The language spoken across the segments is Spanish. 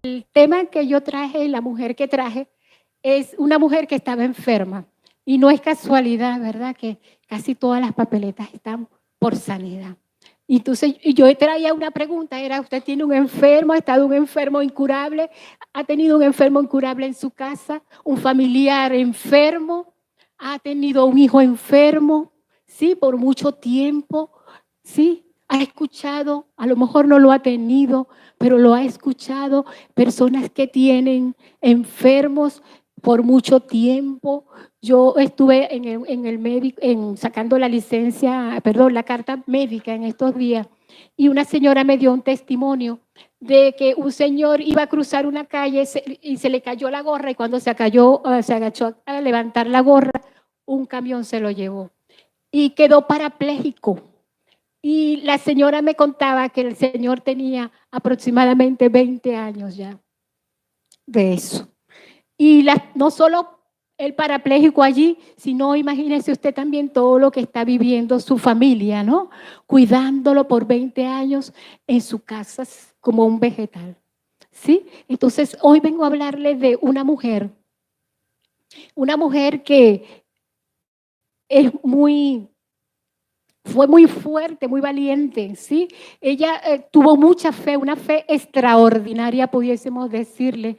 El tema que yo traje, la mujer que traje, es una mujer que estaba enferma. Y no es casualidad, ¿verdad? Que casi todas las papeletas están por sanidad. Y entonces yo traía una pregunta, era, ¿usted tiene un enfermo? ¿Ha estado un enfermo incurable? ¿Ha tenido un enfermo incurable en su casa? ¿Un familiar enfermo? ¿Ha tenido un hijo enfermo? Sí, por mucho tiempo. Sí, ha escuchado, a lo mejor no lo ha tenido, pero lo ha escuchado, personas que tienen enfermos por mucho tiempo. Yo estuve en el médico, sacando la licencia, perdón, la carta médica en estos días, y una señora me dio un testimonio de que un señor iba a cruzar una calle y se le cayó la gorra, y cuando se agachó a levantar la gorra, un camión se lo llevó y quedó parapléjico. Y la señora me contaba que el señor tenía aproximadamente 20 años ya de eso. Y no solo el parapléjico allí, sino imagínese usted también todo lo que está viviendo su familia, ¿no? Cuidándolo por 20 años en su casa como un vegetal, ¿sí? Entonces, hoy vengo a hablarle de una mujer que fue muy fuerte, muy valiente, ¿sí? Ella tuvo mucha fe, una fe extraordinaria, pudiésemos decirle.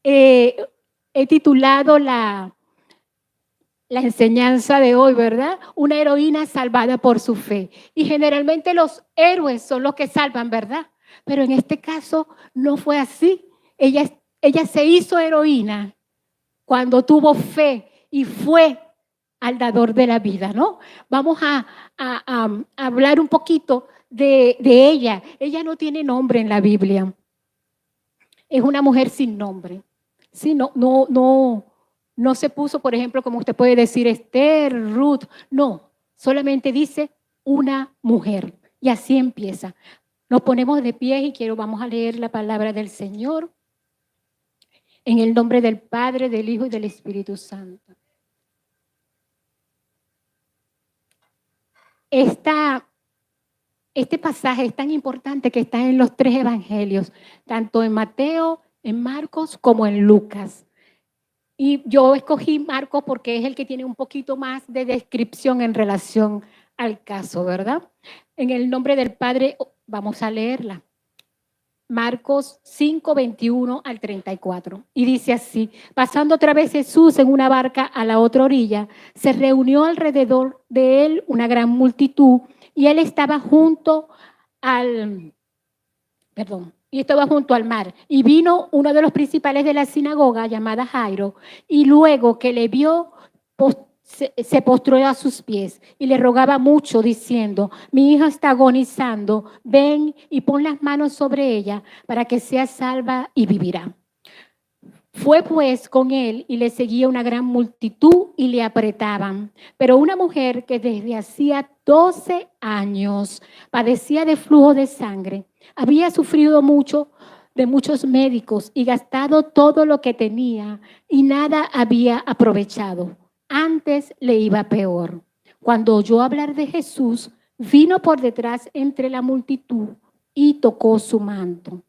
He titulado la enseñanza de hoy, ¿verdad? Una heroína salvada por su fe. Y generalmente los héroes son los que salvan, ¿verdad? Pero en este caso no fue así. Ella se hizo heroína cuando tuvo fe y fue al dador de la vida, ¿no? Vamos a hablar un poquito de ella. Ella no tiene nombre en la Biblia. Es una mujer sin nombre. Sí, no se puso, por ejemplo, como usted puede decir, Esther, Ruth. No, solamente dice una mujer. Y así empieza. Nos ponemos de pie y vamos a leer la palabra del Señor. En el nombre del Padre, del Hijo y del Espíritu Santo. Este pasaje es tan importante que está en los 3 evangelios, tanto en Mateo, en Marcos, como en Lucas. Y yo escogí Marcos porque es el que tiene un poquito más de descripción en relación al caso, ¿verdad? En el nombre del Padre, vamos a leerla. Marcos 5, 21 al 34. Y dice así: pasando otra vez Jesús en una barca a la otra orilla, se reunió alrededor de él una gran multitud y él estaba junto al mar. Y vino uno de los principales de la sinagoga, llamada Jairo, y luego que le vio, se postró a sus pies y le rogaba mucho, diciendo: mi hija está agonizando, ven y pon las manos sobre ella para que sea salva y vivirá. Fue pues con él y le seguía una gran multitud y le apretaban. Pero una mujer que desde hacía 12 años padecía de flujo de sangre, había sufrido mucho de muchos médicos y gastado todo lo que tenía y nada había aprovechado. Antes le iba peor. Cuando oyó hablar de Jesús, vino por detrás entre la multitud y tocó su manto,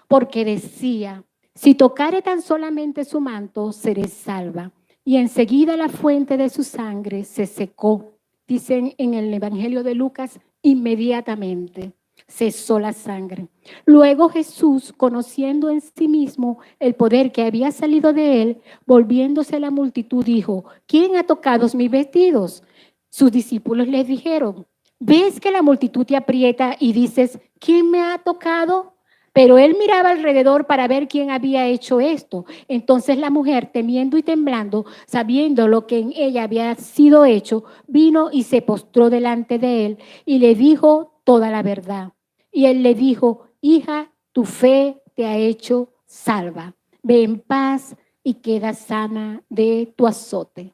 porque decía: si tocare tan solamente su manto, seré salva. Y enseguida la fuente de su sangre se secó. Dicen en el Evangelio de Lucas, inmediatamente cesó la sangre. Luego Jesús, conociendo en sí mismo el poder que había salido de él, volviéndose a la multitud, dijo: ¿quién ha tocado mis vestidos? Sus discípulos le dijeron: ¿ves que la multitud te aprieta y dices: ¿quién me ha tocado? Pero él miraba alrededor para ver quién había hecho esto. Entonces la mujer, temiendo y temblando, sabiendo lo que en ella había sido hecho, vino y se postró delante de él y le dijo toda la verdad. Y él le dijo: hija, tu fe te ha hecho salva. Ve en paz y queda sana de tu azote.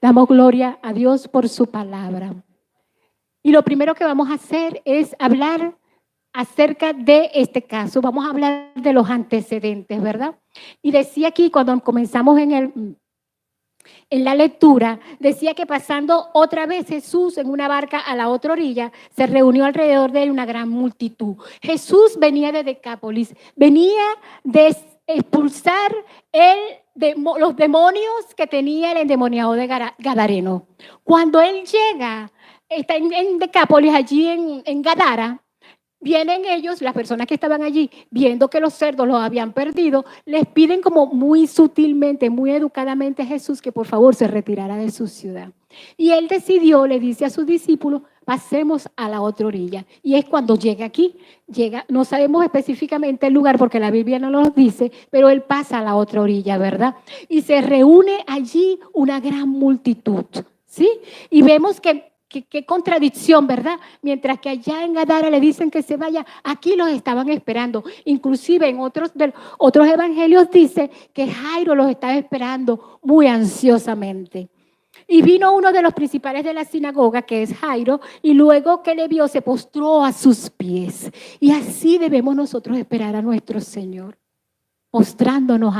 Damos gloria a Dios por su palabra. Y lo primero que vamos a hacer es hablar acerca de este caso. Vamos a hablar de los antecedentes, ¿verdad? Y decía aquí, cuando comenzamos en En la lectura decía que pasando otra vez Jesús en una barca a la otra orilla, se reunió alrededor de él una gran multitud. Jesús venía de Decápolis, venía de expulsar los demonios que tenía el endemoniado de Gadareno. Cuando él llega, está en Decápolis, allí en Gadara, vienen ellos, las personas que estaban allí, viendo que los cerdos los habían perdido, les piden como muy sutilmente, muy educadamente a Jesús que por favor se retirara de su ciudad. Y él decidió, le dice a sus discípulos, pasemos a la otra orilla. Y es cuando llega aquí, no sabemos específicamente el lugar porque la Biblia no nos dice, pero él pasa a la otra orilla, ¿verdad? Y se reúne allí una gran multitud, ¿sí? Y vemos que Qué contradicción, ¿verdad? Mientras que allá en Gadara le dicen que se vaya, aquí los estaban esperando. Inclusive en otros evangelios dice que Jairo los estaba esperando muy ansiosamente. Y vino uno de los principales de la sinagoga, que es Jairo, y luego que le vio se postró a sus pies. Y así debemos nosotros esperar a nuestro Señor, postrándonos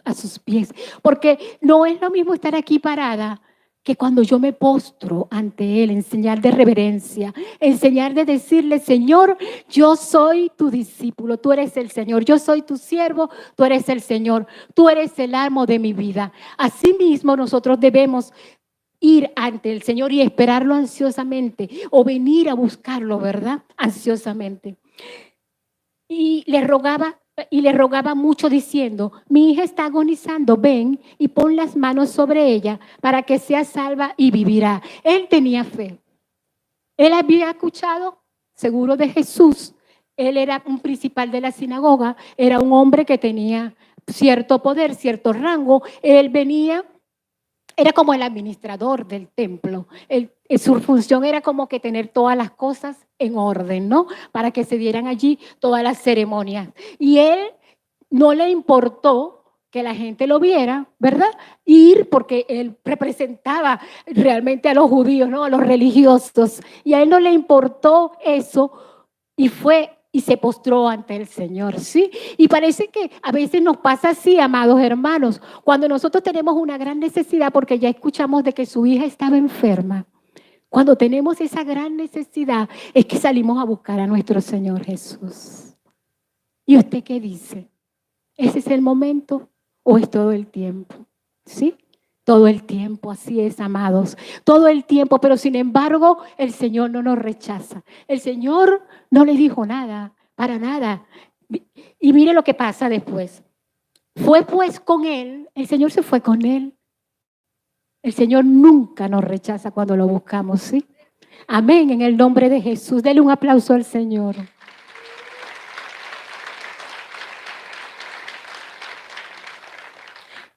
a sus pies. Porque no es lo mismo estar aquí parada que cuando yo me postro ante Él, enseñar de reverencia, enseñar de decirle, Señor, yo soy tu discípulo, tú eres el Señor, yo soy tu siervo, tú eres el Señor, tú eres el amo de mi vida. Asimismo, nosotros debemos ir ante el Señor y esperarlo ansiosamente o venir a buscarlo, ¿verdad? Ansiosamente. Y le rogaba mucho diciendo, mi hija está agonizando, ven y pon las manos sobre ella para que sea salva y vivirá. Él tenía fe. Él había escuchado seguro de Jesús. Él era un principal de la sinagoga, era un hombre que tenía cierto poder, cierto rango. Él venía, era como el administrador del templo. Su función era como que tener todas las cosas en orden, ¿no? Para que se dieran allí todas las ceremonias. Y él no le importó que la gente lo viera, ¿verdad? Ir porque él representaba realmente a los judíos, ¿no? A los religiosos. Y a él no le importó eso y fue y se postró ante el Señor, ¿sí? Y parece que a veces nos pasa así, amados hermanos, cuando nosotros tenemos una gran necesidad porque ya escuchamos de que su hija estaba enferma. Cuando tenemos esa gran necesidad es que salimos a buscar a nuestro Señor Jesús. ¿Y usted qué dice? ¿Ese es el momento o es todo el tiempo? ¿Sí? Todo el tiempo, así es, amados. Todo el tiempo, pero sin embargo, el Señor no nos rechaza. El Señor no le dijo nada, para nada. Y mire lo que pasa después. Fue pues con él, el Señor se fue con él. El Señor nunca nos rechaza cuando lo buscamos, ¿sí? Amén, en el nombre de Jesús. Dele un aplauso al Señor.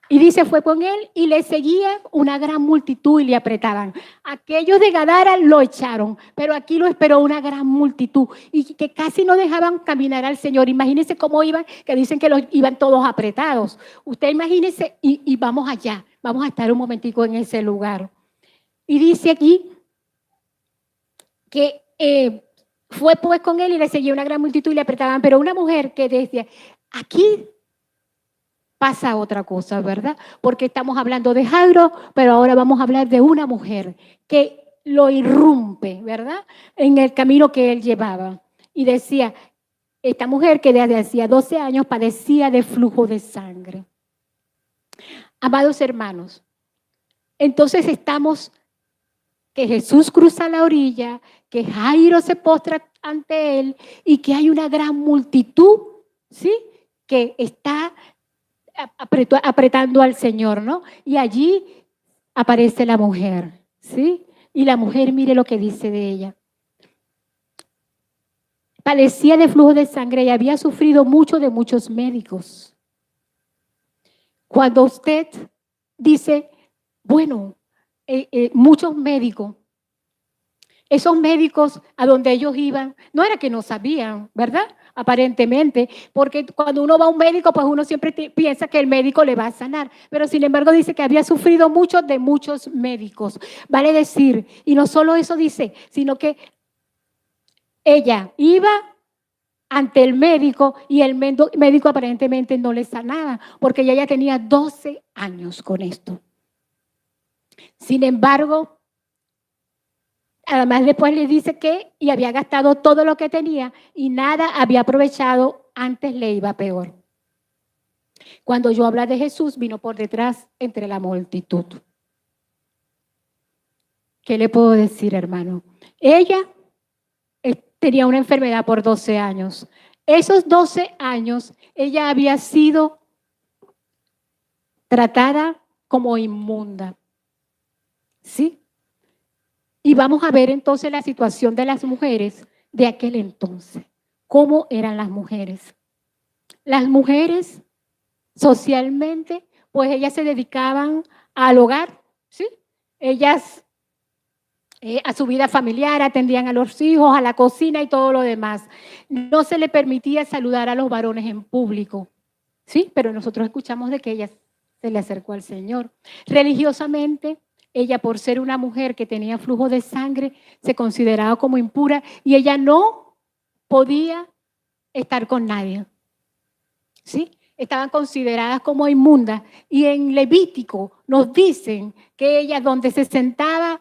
Y dice, fue con él y le seguía una gran multitud y le apretaban. Aquellos de Gadara lo echaron, pero aquí lo esperó una gran multitud y que casi no dejaban caminar al Señor. Imagínense cómo iban, que dicen que iban todos apretados. Usted imagínese y vamos allá, vamos a estar un momentico en ese lugar. Y dice aquí que fue pues con él y le seguía una gran multitud y le apretaban, pero una mujer que decía, aquí pasa otra cosa, ¿verdad? Porque estamos hablando de Jairo, pero ahora vamos a hablar de una mujer que lo irrumpe, ¿verdad? En el camino que él llevaba. Y decía, esta mujer que desde hacía 12 años padecía de flujo de sangre. Amados hermanos, entonces estamos, que Jesús cruza la orilla, que Jairo se postra ante él y que hay una gran multitud, ¿sí? Que está apretando al Señor, ¿no? Y allí aparece la mujer, ¿sí? Y la mujer, mire lo que dice de ella. Padecía de flujo de sangre y había sufrido mucho de muchos médicos. Cuando usted dice, bueno, muchos médicos, esos médicos a donde ellos iban, no era que no sabían, ¿verdad? Aparentemente, porque cuando uno va a un médico, pues uno siempre piensa que el médico le va a sanar, pero sin embargo dice que había sufrido mucho de muchos médicos. Vale decir, y no solo eso dice, sino que ella iba ante el médico y el médico aparentemente no le sanaba, porque ella ya tenía 12 años con esto. Sin embargo, además después le dice que y había gastado todo lo que tenía y nada había aprovechado, antes le iba peor. Cuando yo habla de Jesús, vino por detrás entre la multitud. ¿Qué le puedo decir, hermano? Ella tenía una enfermedad por 12 años. Esos 12 años, ella había sido tratada como inmunda. ¿Sí? Y vamos a ver entonces la situación de las mujeres de aquel entonces. ¿Cómo eran las mujeres? Las mujeres socialmente, pues ellas se dedicaban al hogar, ¿sí? Ellas a su vida familiar, atendían a los hijos, a la cocina y todo lo demás. No se le permitía saludar a los varones en público, ¿sí? Pero nosotros escuchamos de que ella se le acercó al Señor. Religiosamente, ella, por ser una mujer que tenía flujo de sangre, se consideraba como impura y ella no podía estar con nadie, ¿sí? Estaban consideradas como inmundas. Y en Levítico nos dicen que ella donde se sentaba,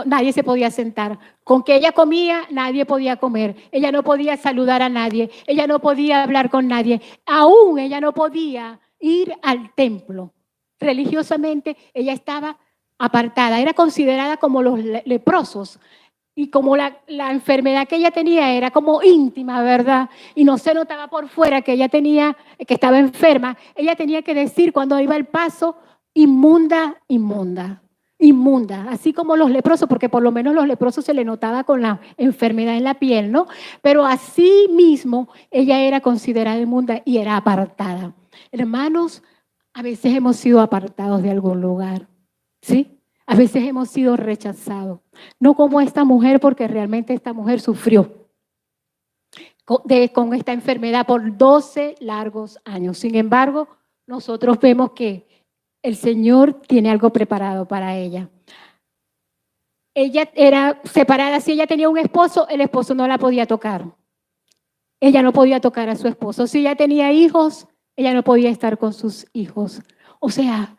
nadie se podía sentar. Con que ella comía, nadie podía comer. Ella no podía saludar a nadie. Ella no podía hablar con nadie. Aún ella no podía ir al templo. Religiosamente, ella estaba apartada. Era considerada como los leprosos. Y como la enfermedad que ella tenía era como íntima, ¿verdad? Y no se notaba por fuera que ella tenía, que estaba enferma, ella tenía que decir cuando iba al paso, inmunda, inmunda, inmunda. Así como los leprosos, porque por lo menos los leprosos se le notaba con la enfermedad en la piel, ¿no? Pero así mismo ella era considerada inmunda y era apartada. Hermanos, a veces hemos sido apartados de algún lugar, ¿sí? A veces hemos sido rechazados. No como esta mujer, porque realmente esta mujer sufrió con esta enfermedad por 12 largos años. Sin embargo, nosotros vemos que el Señor tiene algo preparado para ella. Ella era separada. Si ella tenía un esposo, el esposo no la podía tocar. Ella no podía tocar a su esposo. Si ella tenía hijos, ella no podía estar con sus hijos. O sea,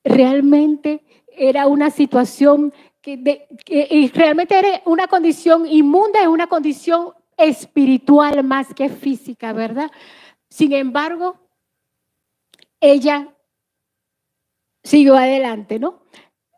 realmente era una situación que realmente era una condición inmunda, es una condición espiritual más que física, ¿verdad? Sin embargo, ella siguió adelante, ¿no?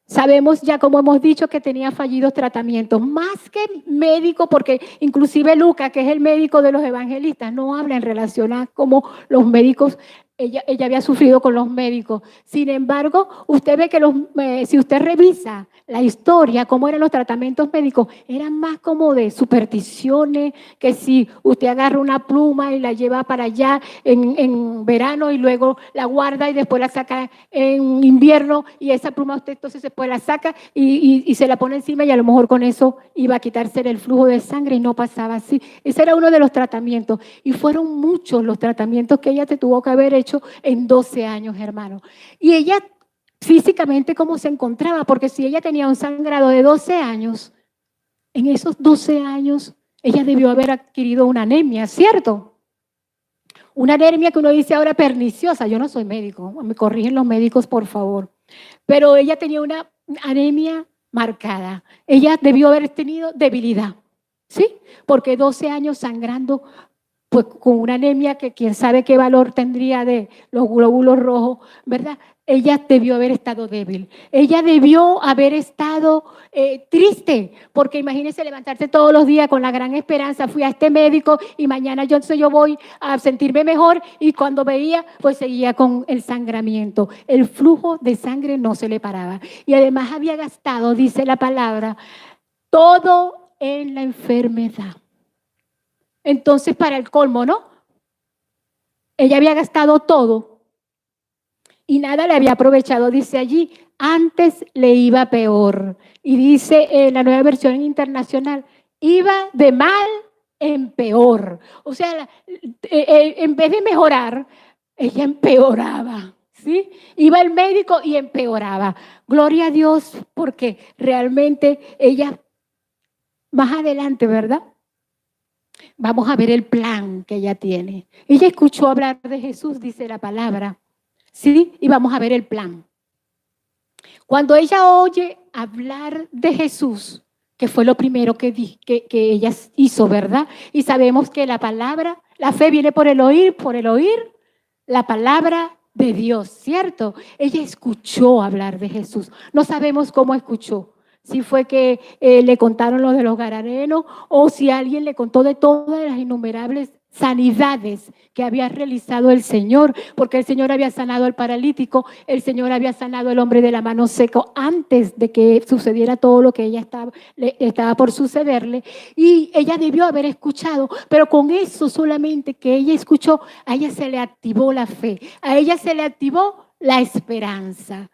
Sabemos ya, como hemos dicho, que tenía fallidos tratamientos, más que médico, porque inclusive Lucas, que es el médico de los evangelistas, no habla en relación a cómo los médicos, ella había sufrido con los médicos. Sin embargo, usted ve que si usted revisa la historia, cómo eran los tratamientos médicos, eran más como de supersticiones, que si usted agarra una pluma y la lleva para allá en verano y luego la guarda y después la saca en invierno y esa pluma usted entonces después la saca y se la pone encima y a lo mejor con eso iba a quitarse el flujo de sangre y no pasaba así. Ese era uno de los tratamientos y fueron muchos los tratamientos que ella te tuvo que haber hecho en 12 años, hermano. Y ella físicamente cómo se encontraba, porque si ella tenía un sangrado de 12 años, en esos 12 años ella debió haber adquirido una anemia, ¿cierto? Una anemia que uno dice ahora perniciosa. Yo no soy médico, me corrigen los médicos, por favor. Pero ella tenía una anemia marcada. Ella debió haber tenido debilidad, ¿sí? Porque 12 años sangrando, pues con una anemia que quién sabe qué valor tendría de los glóbulos rojos, ¿verdad? Ella debió haber estado débil. Ella debió haber estado triste, porque imagínense levantarse todos los días con la gran esperanza, fui a este médico y mañana yo voy a sentirme mejor y cuando veía, pues seguía con el sangramiento. El flujo de sangre no se le paraba. Y además había gastado, dice la palabra, todo en la enfermedad. Entonces, para el colmo, ¿no? Ella había gastado todo y nada le había aprovechado. Dice allí, antes le iba peor. Y dice en la Nueva Versión Internacional, iba de mal en peor. O sea, en vez de mejorar, ella empeoraba, ¿sí? Iba al médico y empeoraba. Gloria a Dios, porque realmente ella, más adelante, ¿verdad? Vamos a ver el plan que ella tiene. Ella escuchó hablar de Jesús, dice la palabra, ¿sí? Y vamos a ver el plan. Cuando ella oye hablar de Jesús, que fue lo primero que ella hizo, ¿verdad? Y sabemos que la palabra, la fe viene por el oír la palabra de Dios, ¿cierto? Ella escuchó hablar de Jesús. No sabemos cómo escuchó. Si fue que le contaron lo de los gadarenos o si alguien le contó de todas las innumerables sanidades que había realizado el Señor, porque el Señor había sanado al paralítico, el Señor había sanado al hombre de la mano seco antes de que sucediera todo lo que ella estaba por sucederle, y ella debió haber escuchado, pero con eso solamente que ella escuchó, a ella se le activó la fe, a ella se le activó la esperanza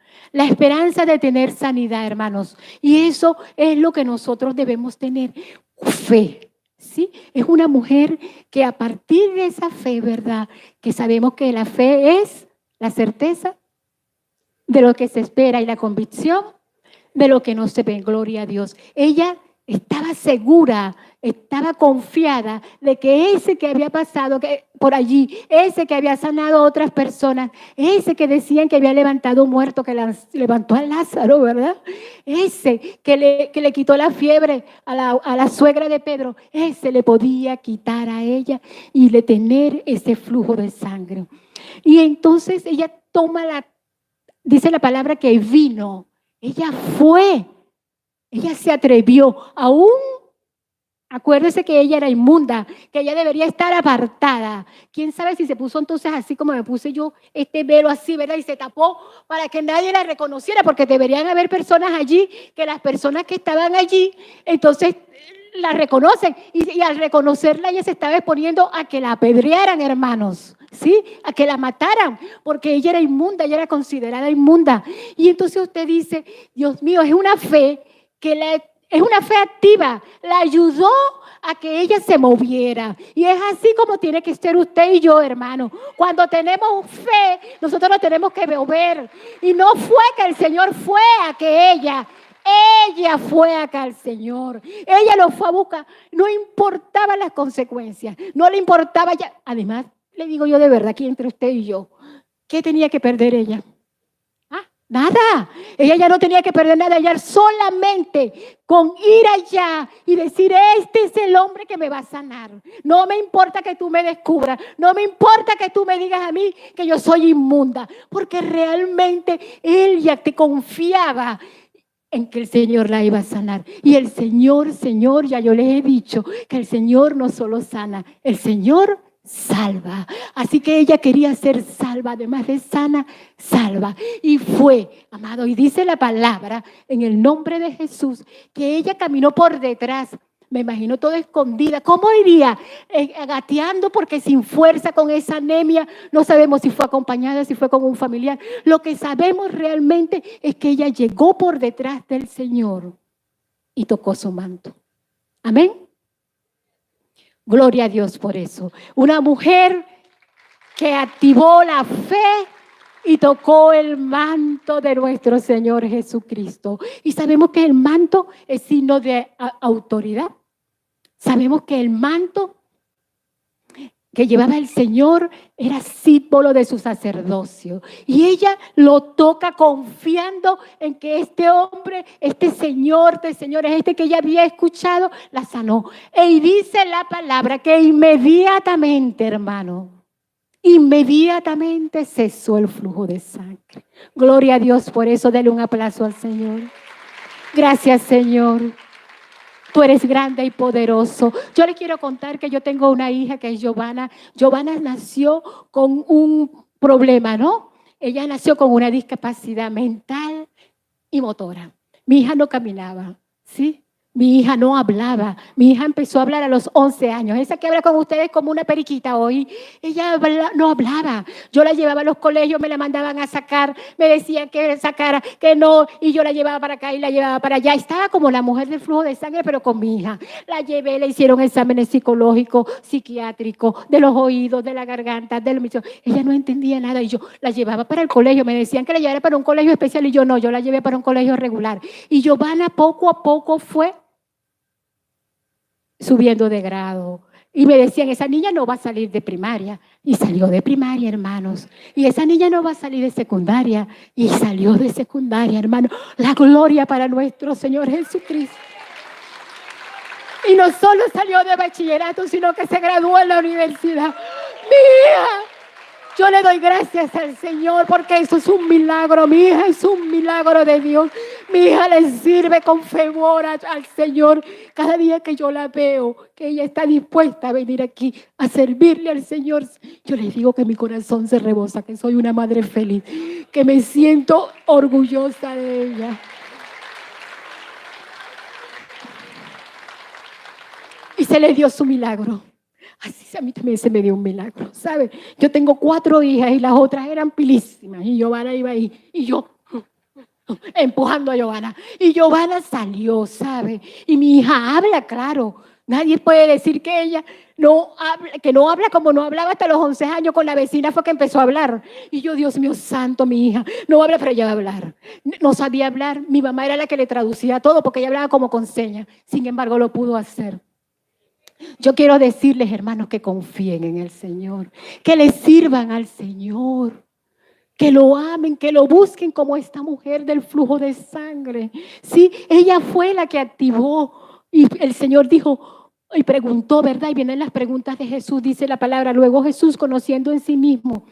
de tener sanidad, hermanos, y eso es lo que nosotros debemos tener, fe. ¿Sí? Es una mujer que a partir de esa fe, ¿verdad? Que sabemos que la fe es la certeza de lo que se espera y la convicción de lo que no se ve. Gloria a Dios. Ella estaba segura, estaba confiada de que ese que había pasado por allí, ese que había sanado a otras personas, ese que decían que había levantado un muerto, que levantó a Lázaro, ¿verdad? Ese que le quitó la fiebre a la suegra de Pedro, ese le podía quitar a ella y detener ese flujo de sangre. Y entonces ella dice la palabra que vino, ella fue. Ella se atrevió, aún, acuérdese que ella era inmunda, que ella debería estar apartada. ¿Quién sabe si se puso entonces así como me puse yo, este velo así, ¿verdad? Y se tapó para que nadie la reconociera, porque deberían haber personas allí, que las personas que estaban allí, entonces la reconocen. Y al reconocerla ella se estaba exponiendo a que la apedrearan, hermanos. ¿Sí? A que la mataran, porque ella era inmunda, ella era considerada inmunda. Y entonces usted dice, Dios mío, es una fe es una fe activa, la ayudó a que ella se moviera. Y es así como tiene que ser usted y yo, hermano. Cuando tenemos fe, nosotros nos tenemos que mover. Y no fue que el Señor fue a que ella fue acá al Señor. Ella lo fue a buscar. No importaban las consecuencias, no le importaba ya. Además, le digo yo de verdad, aquí entre usted y yo, ¿qué tenía que perder ella? Nada, ella ya no tenía que perder nada, ella solamente con ir allá y decir, este es el hombre que me va a sanar. No me importa que tú me descubras, no me importa que tú me digas a mí que yo soy inmunda, porque realmente ella te confiaba en que el Señor la iba a sanar. Y el Señor, ya yo les he dicho que el Señor no solo sana, el Señor salva. Así que ella quería ser salva, además de sana, salva. Y fue, amado, y dice la palabra en el nombre de Jesús, que ella caminó por detrás. Me imagino toda escondida. ¿Cómo iría? Gateando porque sin fuerza, con esa anemia. No sabemos si fue acompañada, si fue con un familiar. Lo que sabemos realmente es que ella llegó por detrás del Señor y tocó su manto. Amén. Gloria a Dios por eso. Una mujer que activó la fe y tocó el manto de nuestro Señor Jesucristo. Y sabemos que el manto es signo de autoridad. Sabemos que el manto que llevaba el Señor era símbolo de su sacerdocio. Y ella lo toca confiando en que este hombre, este señor de señores, este que ella había escuchado, la sanó. Y dice la palabra que inmediatamente, hermano, inmediatamente cesó el flujo de sangre. Gloria a Dios por eso. Dele un aplauso al Señor. Gracias, Señor. Tú eres grande y poderoso. Yo le quiero contar que yo tengo una hija que es Giovanna. Giovanna nació con un problema, ¿no? Ella nació con una discapacidad mental y motora. Mi hija no caminaba, ¿sí? Mi hija no hablaba. Mi hija empezó a hablar a los 11 años. Esa que habla con ustedes como una periquita hoy. Ella no hablaba. Yo la llevaba a los colegios, me la mandaban a sacar. Me decían que sacara, que no. Y yo la llevaba para acá y la llevaba para allá. Estaba como la mujer del flujo de sangre, pero con mi hija. La llevé, le hicieron exámenes psicológicos, psiquiátricos, de los oídos, de la garganta, del misión. Ella no entendía nada y yo la llevaba para el colegio. Me decían que la llevara para un colegio especial y yo no. Yo la llevé para un colegio regular. Y Giovanna poco a poco fue subiendo de grado, Y me decían, esa niña no va a salir de primaria. Y salió de primaria, hermanos. Y esa niña no va a salir de secundaria. Y salió de secundaria, hermano. La gloria para nuestro Señor Jesucristo. Y no solo salió de bachillerato, sino que se graduó en la universidad. Mi hija, yo le doy gracias al Señor porque eso es un milagro. Mi hija es un milagro de Dios. Mi hija le sirve con fervor al Señor. Cada día que yo la veo, que ella está dispuesta a venir aquí a servirle al Señor, yo le digo que mi corazón se rebosa, que soy una madre feliz, que me siento orgullosa de ella. Y se le dio su milagro. Así a mí también se me dio un milagro, ¿sabe? Yo tengo 4 hijas y las otras eran pilísimas. Y Giovanna iba ahí. Y yo empujando a Giovanna. Y Giovanna salió, ¿sabe? Y mi hija habla, claro. Nadie puede decir que ella no habla como no hablaba hasta los 11 años. Con la vecina fue que empezó a hablar. Y yo, Dios mío santo, mi hija no habla, pero ella va a hablar. No sabía hablar. Mi mamá era la que le traducía todo porque ella hablaba como con señas. Sin embargo, lo pudo hacer. Yo quiero decirles, hermanos, que confíen en el Señor, que le sirvan al Señor, que lo amen, que lo busquen como esta mujer del flujo de sangre. Sí, ella fue la que activó y el Señor dijo y preguntó, ¿verdad? Y vienen las preguntas de Jesús, dice la palabra. Luego Jesús, conociendo en sí mismo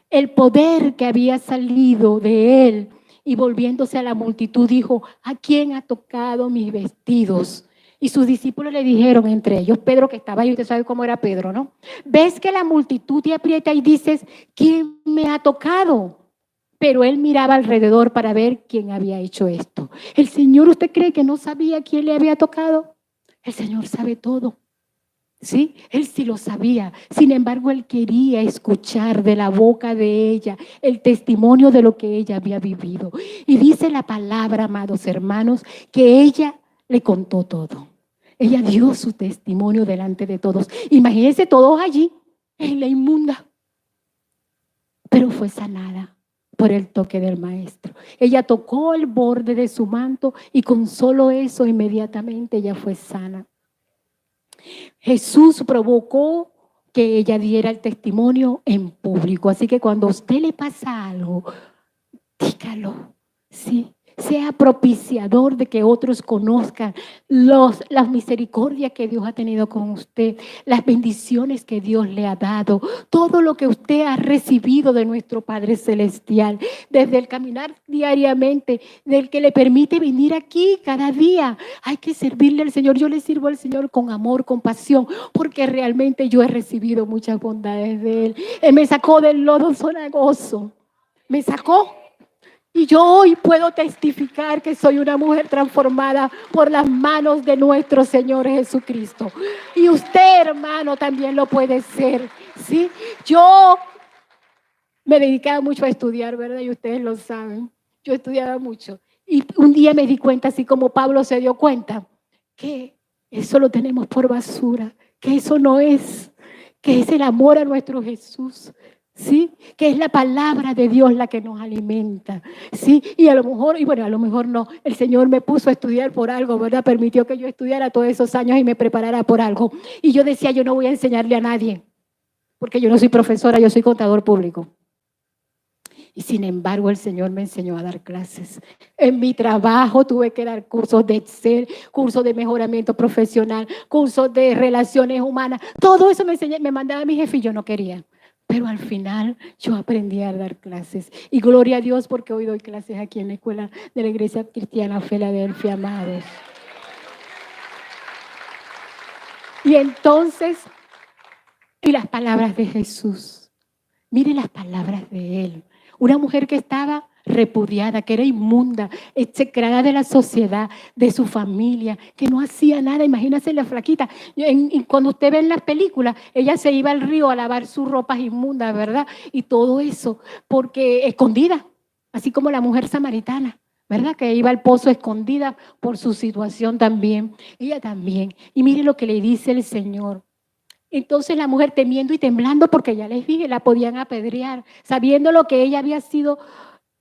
el poder que había salido de él y volviéndose a la multitud, dijo, ¿a quién ha tocado mis vestidos? Y sus discípulos le dijeron, entre ellos Pedro, que estaba ahí, usted sabe cómo era Pedro, ¿no? Ves que la multitud te aprieta y dices, ¿quién me ha tocado? Pero él miraba alrededor para ver quién había hecho esto. El Señor, ¿usted cree que no sabía quién le había tocado? El Señor sabe todo. ¿Sí? Él sí lo sabía. Sin embargo, él quería escuchar de la boca de ella el testimonio de lo que ella había vivido. Y dice la palabra, amados hermanos, que ella le contó todo. Ella dio su testimonio delante de todos. Imagínense todos allí en la inmunda. Pero fue sanada por el toque del maestro. Ella tocó el borde de su manto y con solo eso inmediatamente ella fue sana. Jesús provocó que ella diera el testimonio en público. Así que cuando a usted le pasa algo, dígalo, ¿sí? Sea propiciador de que otros conozcan las misericordias que Dios ha tenido con usted, las bendiciones que Dios le ha dado, todo lo que usted ha recibido de nuestro Padre Celestial, desde el caminar diariamente, del que le permite venir aquí cada día. Hay que servirle al Señor. Yo le sirvo al Señor con amor, con pasión, porque realmente yo he recibido muchas bondades de Él. Él me sacó del lodo cenagoso, me sacó. Y yo hoy puedo testificar que soy una mujer transformada por las manos de nuestro Señor Jesucristo. Y usted, hermano, también lo puede ser, ¿sí? Yo me dedicaba mucho a estudiar, ¿verdad? Y ustedes lo saben. Yo estudiaba mucho. Y un día me di cuenta, así como Pablo se dio cuenta, que eso lo tenemos por basura, que eso no es, que es el amor a nuestro Jesús. ¿Sí? Que es la palabra de Dios la que nos alimenta, ¿sí? Y a lo mejor no, el Señor me puso a estudiar por algo, ¿verdad? Permitió que yo estudiara todos esos años y me preparara por algo. Y yo decía, yo no voy a enseñarle a nadie, porque yo no soy profesora, yo soy contador público. Y sin embargo, el Señor me enseñó a dar clases. En mi trabajo tuve que dar cursos de Excel, cursos de mejoramiento profesional, cursos de relaciones humanas. Todo eso me mandaba mi jefe y yo no quería. Pero al final yo aprendí a dar clases. Y gloria a Dios porque hoy doy clases aquí en la escuela de la Iglesia Cristiana Filadelfia, amados. Y entonces, y las palabras de Jesús. Mire las palabras de Él. Una mujer que estaba repudiada, que era inmunda, execrada de la sociedad, de su familia, que no hacía nada. Imagínense la flaquita. Cuando usted ve en las películas, ella se iba al río a lavar sus ropas inmundas, ¿verdad? Y todo eso, porque escondida, así como la mujer samaritana, ¿verdad? Que iba al pozo escondida por su situación también. Ella también. Y mire lo que le dice el Señor. Entonces la mujer temiendo y temblando, porque ya les dije, la podían apedrear, sabiendo lo que ella había sido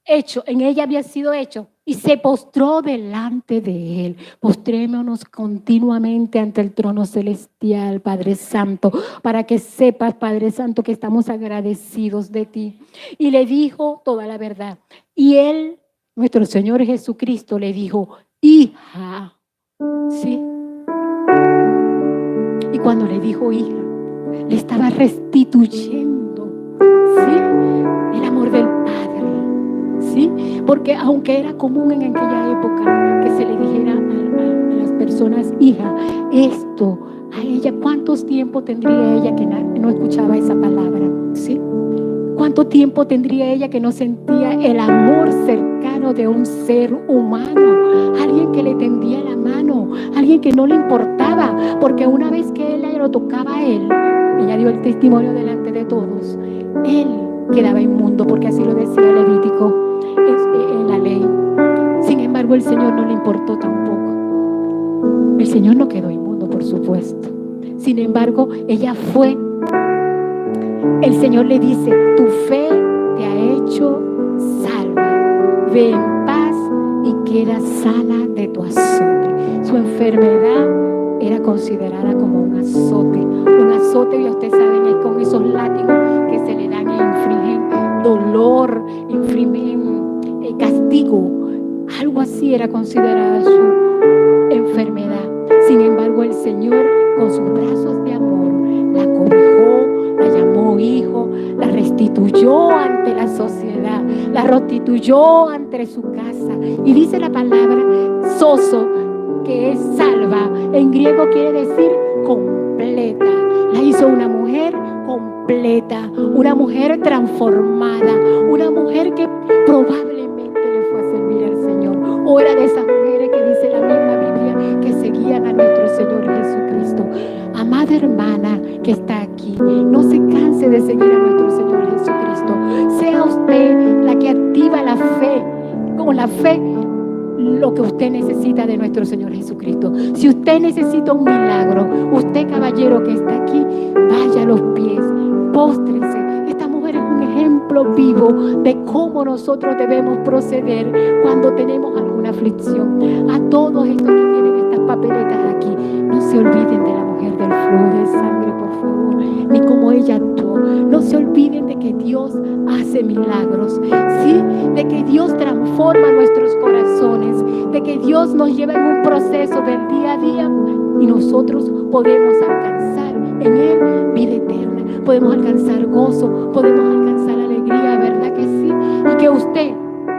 hecho, en ella había sido hecho, y se postró delante de él. Postrémonos continuamente ante el trono celestial, Padre Santo, para que sepas, Padre Santo, que estamos agradecidos de ti. Y le dijo toda la verdad. Y él, nuestro Señor Jesucristo, le dijo, hija, ¿sí? Y cuando le dijo hija, le estaba restituyendo, ¿sí?, el amor del Padre, ¿sí? Porque aunque era común en aquella época que se le dijera a las personas hija, esto a ella, ¿cuántos tiempo tendría ella que no escuchaba esa palabra? ¿Sí? ¿Cuánto tiempo tendría ella que no sentía el amor cercano de un ser humano? Alguien que le tendía la mano, alguien que no le importaba, porque una vez que él lo tocaba a él, ella dio el testimonio delante de todos, él quedaba inmundo, porque así lo decía Levítico en la ley. Sin embargo, el Señor no le importó tampoco. El Señor no quedó inmundo, por supuesto. Sin embargo, ella fue. El Señor le dice, tu fe te ha hecho salva. Ve en paz y queda sana de tu azote. Su enfermedad era considerada como un azote. Un azote, y ustedes saben, es con esos látigos que se le dan e infringen dolor, infringen castigo. Algo así era considerada su enfermedad. Sin embargo, el Señor, con sus brazos de amor, la cobijó, la llamó hijo, la restituyó ante la sociedad, la restituyó ante su casa. Y dice la palabra sozo, que es salva, en griego quiere decir completa. La hizo una mujer completa, una mujer transformada, una mujer que probablemente le fue a servir al Señor, o era de esas mujeres que dice la misma Biblia que seguían a nuestro Señor Jesucristo. Amada hermana que está aquí, no se canse de seguir a nuestro Señor Jesucristo. Sea usted la que activa la fe, con la fe lo que usted necesita de nuestro Señor Jesucristo. Si usted necesita un milagro, usted, caballero que está aquí, vaya a los pies, póstrese. Esta mujer es un ejemplo vivo de cómo nosotros debemos proceder cuando tenemos alguna aflicción. A todos estos que tienen estas papeletas aquí, no se olviden de la mujer del flujo de sangre, por favor, ni cómo ella actuó. No se olviden de que Dios hace milagros, ¿sí? De que Dios transforma nuestros corazones, de que Dios nos lleva en un proceso del día a día y nosotros podemos alcanzar en Él vida eterna. Podemos alcanzar gozo, podemos alcanzar alegría, ¿verdad que sí? Y que usted,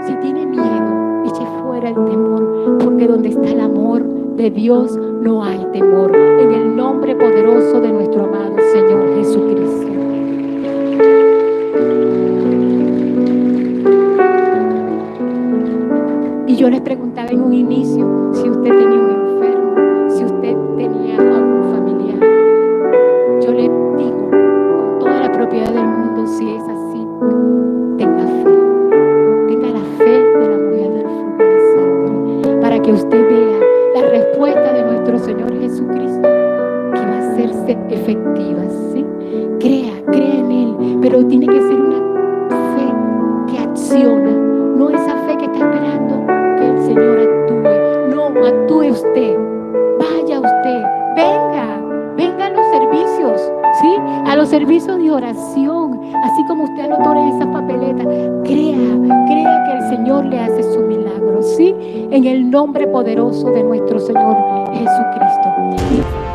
si tiene miedo, eche fuera el temor, porque donde está el amor de Dios no hay temor. En el nombre poderoso de nuestro amado Señor Jesucristo. Y yo les preguntaba en un inicio si usted tenía un enfermo, si usted tenía algún familiar. Yo le digo con toda la propiedad del mundo, si es así, tenga fe. Tenga la fe de la mujer del flujo de sangre, para que usted vea la respuesta de nuestro Señor Jesucristo, que va a hacerse efectiva, ¿sí? Crea en Él, pero tiene que ser una fe que acciona, no esa fe que está esperando que el Señor actúe. No, actúe usted, vaya usted, venga a los servicios, ¿sí? A los servicios de oración, así como usted anotó en esas papeletas. Crea que el Señor le hace su milagro, ¿sí? En el nombre poderoso de nuestro Señor Jesucristo.